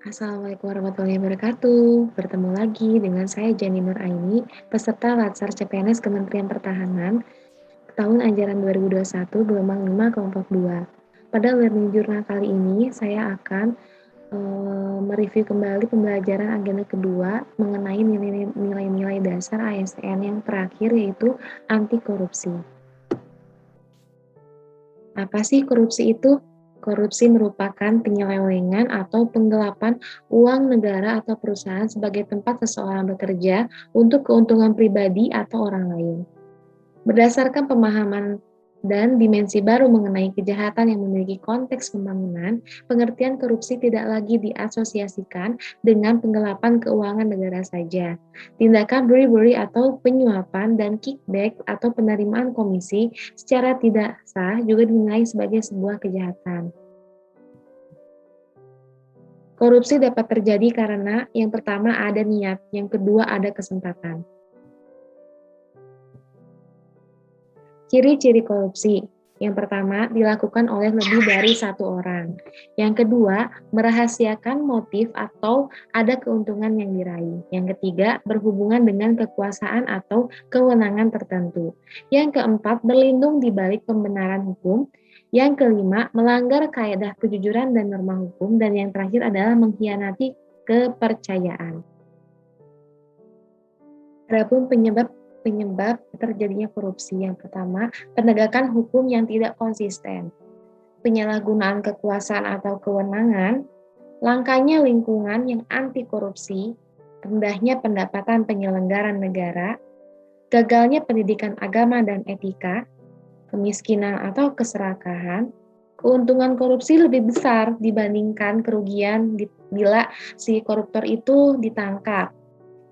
Assalamualaikum warahmatullahi wabarakatuh. Bertemu lagi dengan saya Jani Nuraini, peserta Latsar CPNS Kementerian Pertahanan tahun ajaran 2021 gelombang 5 kelompok 2. Pada learning journal kali ini saya akan mereview kembali pembelajaran agenda kedua mengenai nilai-nilai dasar ASN yang terakhir yaitu anti korupsi. Apa sih korupsi itu? Korupsi merupakan penyelewengan atau penggelapan uang negara atau perusahaan sebagai tempat seseorang bekerja untuk keuntungan pribadi atau orang lain. Berdasarkan pemahaman dan dimensi baru mengenai kejahatan yang memiliki konteks pembangunan, pengertian korupsi tidak lagi diasosiasikan dengan penggelapan keuangan negara saja. Tindakan bribery atau penyuapan dan kickback atau penerimaan komisi secara tidak sah juga dinilai sebagai sebuah kejahatan. Korupsi dapat terjadi karena yang pertama ada niat, yang kedua ada kesempatan. Ciri-ciri korupsi. Yang pertama, dilakukan oleh lebih dari satu orang. Yang kedua, merahasiakan motif atau ada keuntungan yang diraih. Yang ketiga, berhubungan dengan kekuasaan atau kewenangan tertentu. Yang keempat, berlindung di balik pembenaran hukum. Yang kelima, melanggar kaidah kejujuran dan norma hukum. Dan yang terakhir adalah mengkhianati kepercayaan. Adapun penyebab terjadinya korupsi. Yang pertama, penegakan hukum yang tidak konsisten, penyalahgunaan kekuasaan atau kewenangan, langkanya lingkungan yang anti korupsi, rendahnya pendapatan penyelenggaraan negara, gagalnya pendidikan agama dan etika, kemiskinan atau keserakahan. Keuntungan korupsi lebih besar dibandingkan kerugian bila si koruptor itu ditangkap.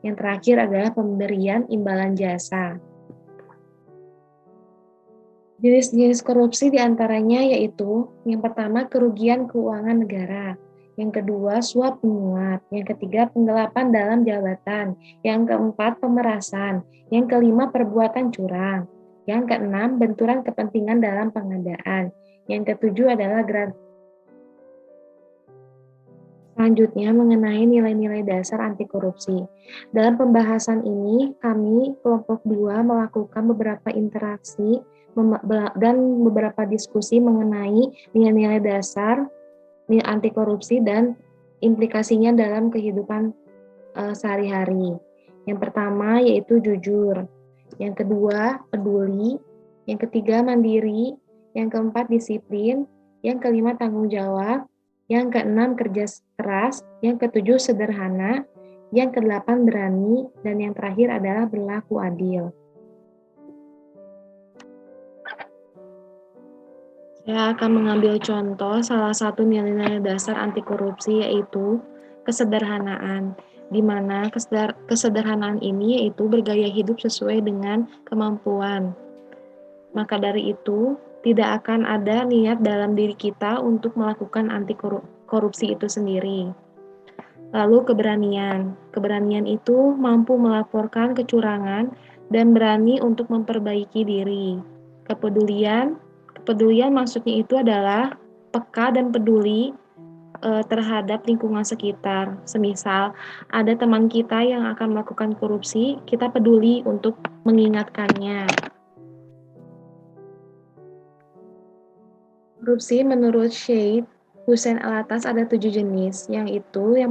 Yang terakhir adalah pemberian imbalan jasa. Jenis-jenis korupsi diantaranya yaitu yang pertama kerugian keuangan negara, yang kedua suap menyuap, yang ketiga penggelapan dalam jabatan, yang keempat pemerasan, yang kelima perbuatan curang, yang keenam benturan kepentingan dalam pengadaan, yang ketujuh adalah gratifikasi. Selanjutnya mengenai nilai-nilai dasar anti korupsi. Dalam pembahasan ini, kami kelompok 2 melakukan beberapa interaksi dan beberapa diskusi mengenai nilai-nilai dasar anti korupsi dan implikasinya dalam kehidupan sehari-hari. Yang pertama yaitu jujur, yang kedua peduli, yang ketiga mandiri, yang keempat disiplin, yang kelima tanggung jawab, yang keenam kerja keras, yang ketujuh sederhana, yang kedelapan berani, dan yang terakhir adalah berlaku adil. Saya akan mengambil contoh salah satu nilai-nilai dasar anti korupsi yaitu kesederhanaan, di mana kesederhanaan ini yaitu bergaya hidup sesuai dengan kemampuan. Maka dari itu, tidak akan ada niat dalam diri kita untuk melakukan anti korupsi itu sendiri. Lalu keberanian. Keberanian itu mampu melaporkan kecurangan dan berani untuk memperbaiki diri. Kepedulian maksudnya itu adalah peka dan peduli terhadap lingkungan sekitar. Semisal ada teman kita yang akan melakukan korupsi, kita peduli untuk mengingatkannya. Korupsi menurut Syed Hussein Alatas ada 7 jenis, yang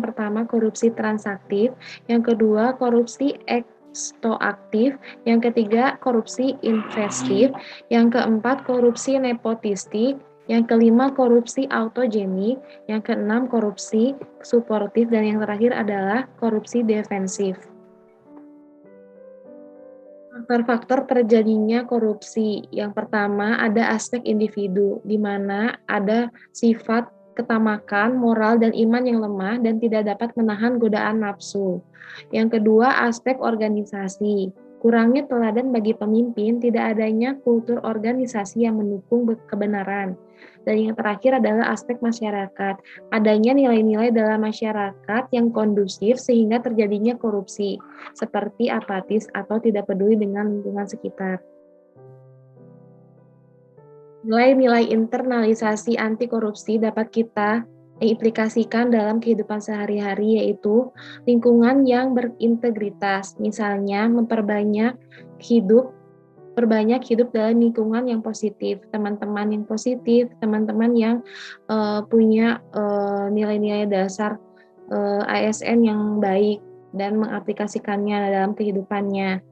pertama korupsi transaktif, yang kedua korupsi ekstoaktif, yang ketiga korupsi investif, yang keempat korupsi nepotistik, yang kelima korupsi autogenik, yang keenam korupsi suportif, dan yang terakhir adalah korupsi defensif. Faktor-faktor terjadinya korupsi. Yang pertama ada aspek individu, di mana ada sifat ketamakan, moral, dan iman yang lemah dan tidak dapat menahan godaan nafsu. Yang kedua aspek organisasi. Kurangnya teladan bagi pemimpin, tidak adanya kultur organisasi yang mendukung kebenaran. Dan yang terakhir adalah aspek masyarakat. Adanya nilai-nilai dalam masyarakat yang kondusif sehingga terjadinya korupsi, seperti apatis atau tidak peduli dengan lingkungan sekitar. Nilai-nilai internalisasi anti korupsi dapat kita diaplikasikan dalam kehidupan sehari-hari, yaitu lingkungan yang berintegritas, misalnya perbanyak hidup dalam lingkungan yang positif, teman-teman yang positif, teman-teman yang punya nilai-nilai dasar ASN yang baik dan mengaplikasikannya dalam kehidupannya.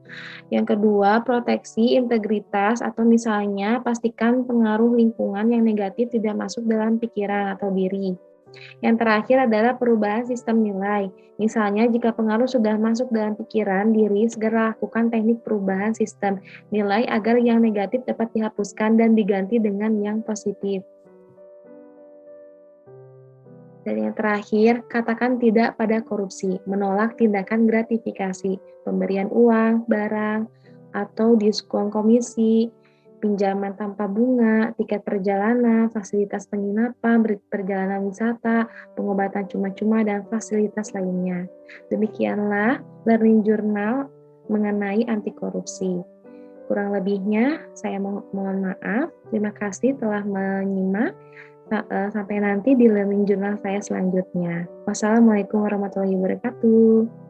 Yang kedua, proteksi integritas atau misalnya pastikan pengaruh lingkungan yang negatif tidak masuk dalam pikiran atau diri. Yang terakhir adalah perubahan sistem nilai. Misalnya, jika pengaruh sudah masuk dalam pikiran diri, segera lakukan teknik perubahan sistem nilai agar yang negatif dapat dihapuskan dan diganti dengan yang positif. Dan yang terakhir, katakan tidak pada korupsi, menolak tindakan gratifikasi, pemberian uang, barang, atau diskon komisi, pinjaman tanpa bunga, tiket perjalanan, fasilitas penginapan, perjalanan wisata, pengobatan cuma-cuma, dan fasilitas lainnya. Demikianlah Learning Journal mengenai anti korupsi. Kurang lebihnya, saya mohon maaf. Terima kasih telah menyimak. Sampai nanti di learning journal saya selanjutnya. Wassalamualaikum warahmatullahi wabarakatuh.